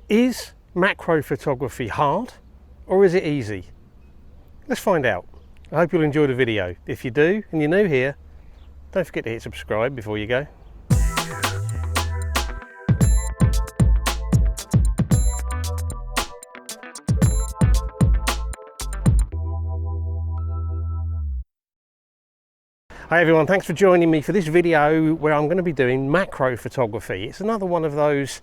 Is macro photography hard or is it easy? Let's find out. I hope you'll enjoy the video. If you do and you're new here, don't forget to hit subscribe before you go. Hi everyone, thanks for joining me for this video where I'm going to be doing macro photography. It's another one of those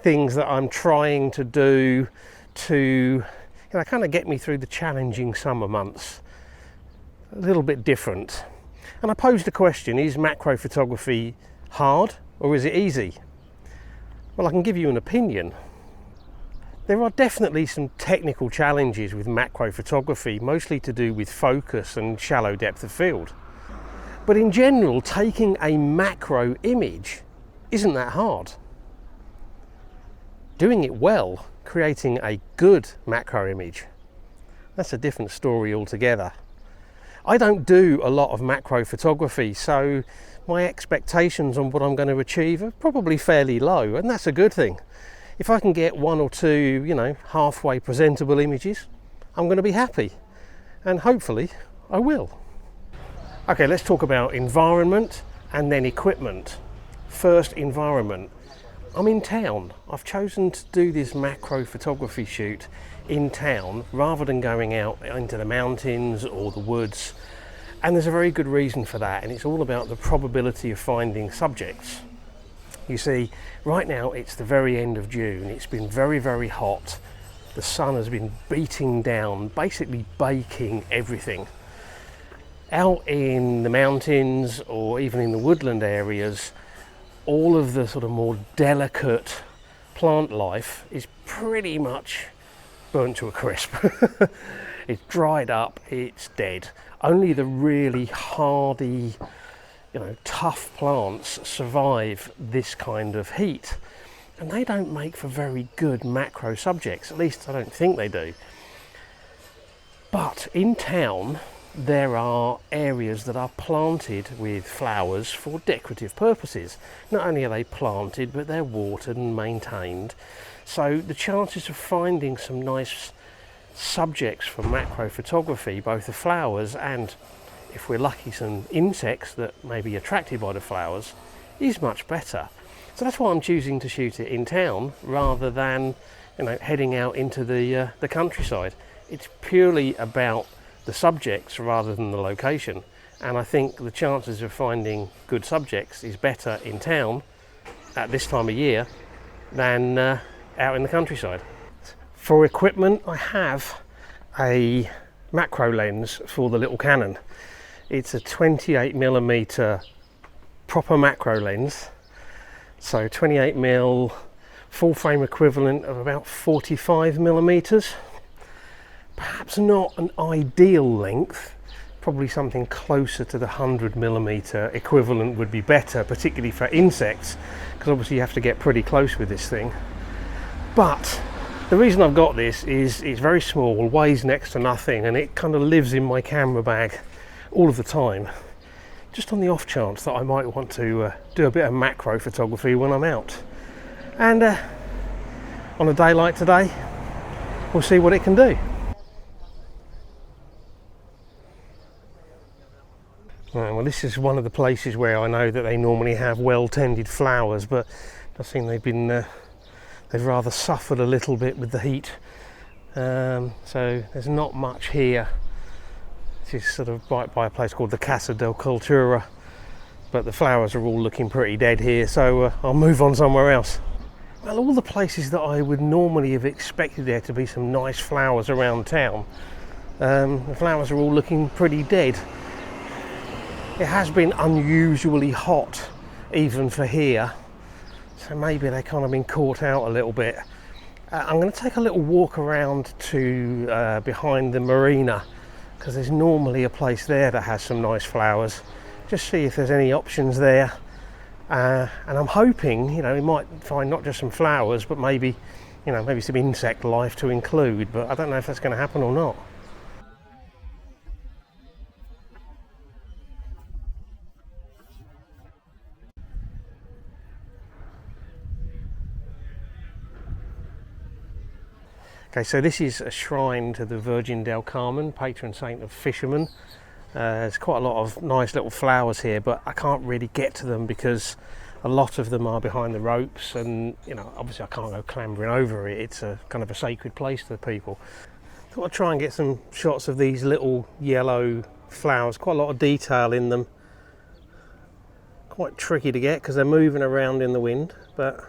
things that I'm trying to do to kind of get me through the challenging summer months. A little bit different. And I posed the question, is macro photography hard or is it easy? Well, I can give you an opinion. There are definitely some technical challenges with macro photography, mostly to do with focus and shallow depth of field. But in general, taking a macro image isn't that hard. Doing it well, creating a good macro image, that's a different story altogether. I don't do a lot of macro photography, so my expectations on what I'm going to achieve are probably fairly low, and that's a good thing. If I can get one or two, halfway presentable images, I'm going to be happy, and hopefully I will. Okay, let's talk about environment and then equipment. First, environment. I'm in town. I've chosen to do this macro photography shoot in town rather than going out into the mountains or the woods. And there's a very good reason for that, and it's all about the probability of finding subjects. You see, right now it's the very end of June. It's been very, very hot. The sun has been beating down, basically baking everything. Out in the mountains or even in the woodland areas, all of the sort of more delicate plant life is pretty much burnt to a crisp. It's dried up, it's dead. Only the really hardy, tough plants survive this kind of heat. And they don't make for very good macro subjects, at least I don't think they do. But in town, there are areas that are planted with flowers for decorative purposes. Not only are they planted, but they're watered and maintained. So the chances of finding some nice subjects for macro photography, both the flowers and, if we're lucky, some insects that may be attracted by the flowers, is much better. So that's why I'm choosing to shoot it in town rather than heading out into the countryside. It's purely about the subjects rather than the location, and I think the chances of finding good subjects is better in town at this time of year than out in the countryside. For equipment, I have a macro lens for the little Canon. It's a 28mm proper macro lens, so 28mm full frame equivalent of about 45mm. Perhaps not an ideal length, probably something closer to the 100mm equivalent would be better, particularly for insects, because obviously you have to get pretty close with this thing. But the reason I've got this is it's very small, weighs next to nothing, and it kind of lives in my camera bag all of the time, just on the off chance that I might want to do a bit of macro photography when I'm out. And on a day like today, we'll see what it can do. Right, well, this is one of the places where I know that they normally have well-tended flowers, but I think they've rather suffered a little bit with the heat. So there's not much here. This is sort of right by a place called the Casa del Cultura, but the flowers are all looking pretty dead here, so I'll move on somewhere else. Well, all the places that I would normally have expected there to be some nice flowers around town, the flowers are all looking pretty dead. It has been unusually hot, even for here, so maybe they've kind of been caught out a little bit. I'm going to take a little walk around to behind the marina, because there's normally a place there that has some nice flowers. Just see if there's any options there, and I'm hoping we might find not just some flowers, but maybe some insect life to include, but I don't know if that's going to happen or not. Okay, so this is a shrine to the Virgin del Carmen, patron saint of fishermen. There's quite a lot of nice little flowers here, but I can't really get to them because a lot of them are behind the ropes, and you know, obviously I can't go clambering over it. It's a kind of a sacred place to the people. Thought I'd try and get some shots of these little yellow flowers. Quite a lot of detail in them. Quite tricky to get because they're moving around in the wind, but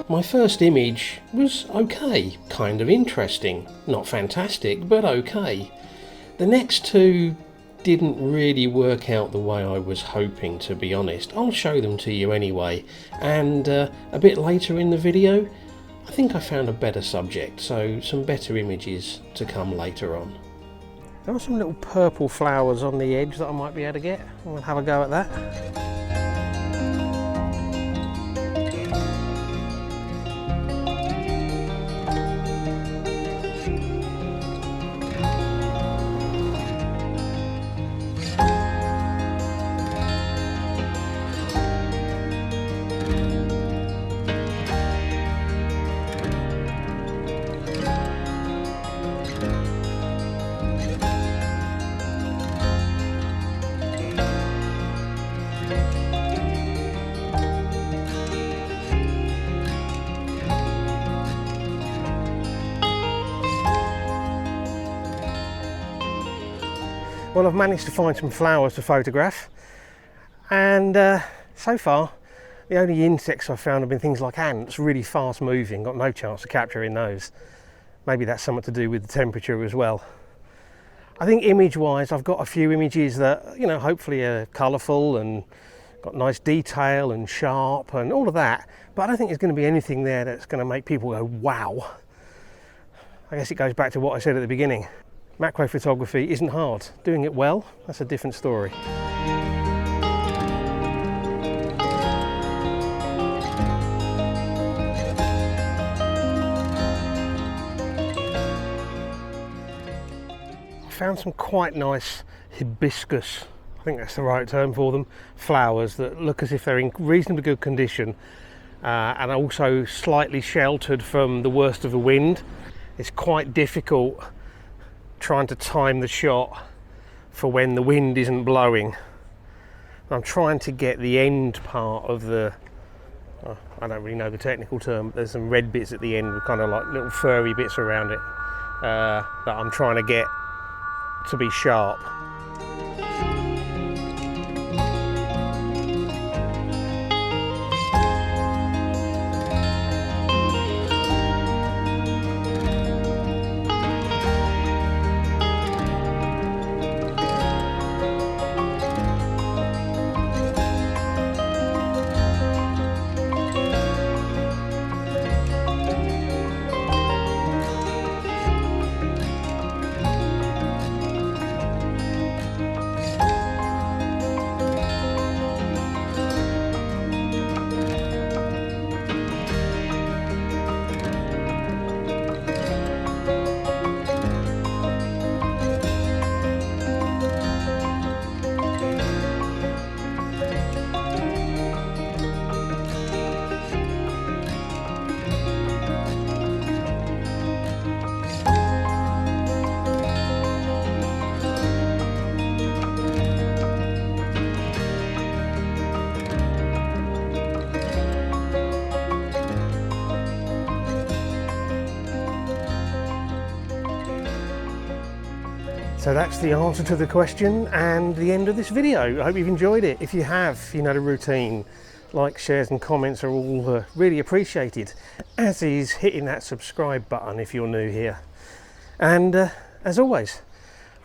my first image was okay, kind of interesting. Not fantastic, but okay. The next two didn't really work out the way I was hoping, to be honest. I'll show them to you anyway, and a bit later in the video I think I found a better subject, so some better images to come later on. There are some little purple flowers on the edge that I might be able to get. We'll have a go at that. Well, I've managed to find some flowers to photograph, and so far the only insects I've found have been things like ants, really fast moving. Got no chance of capturing those. Maybe that's something to do with the temperature as well. I think image wise I've got a few images that, you know, hopefully are colourful and got nice detail and sharp and all of that, but I don't think there's going to be anything there that's going to make people go wow. I guess it goes back to what I said at the beginning. Macro photography isn't hard. Doing it well, that's a different story. I found some quite nice hibiscus, I think that's the right term for them, flowers that look as if they're in reasonably good condition and also slightly sheltered from the worst of the wind. It's quite difficult trying to time the shot for when the wind isn't blowing. I'm trying to get the end part of the, I don't really know the technical term, but there's some red bits at the end with kind of like little furry bits around it that I'm trying to get to be sharp. So that's the answer to the question and the end of this video. I hope you've enjoyed it. If you have, you know the routine. Likes, shares and comments are all really appreciated, as is hitting that subscribe button if you're new here. And as always,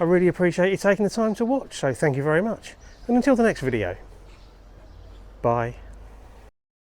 I really appreciate you taking the time to watch, so thank you very much. And until the next video. Bye.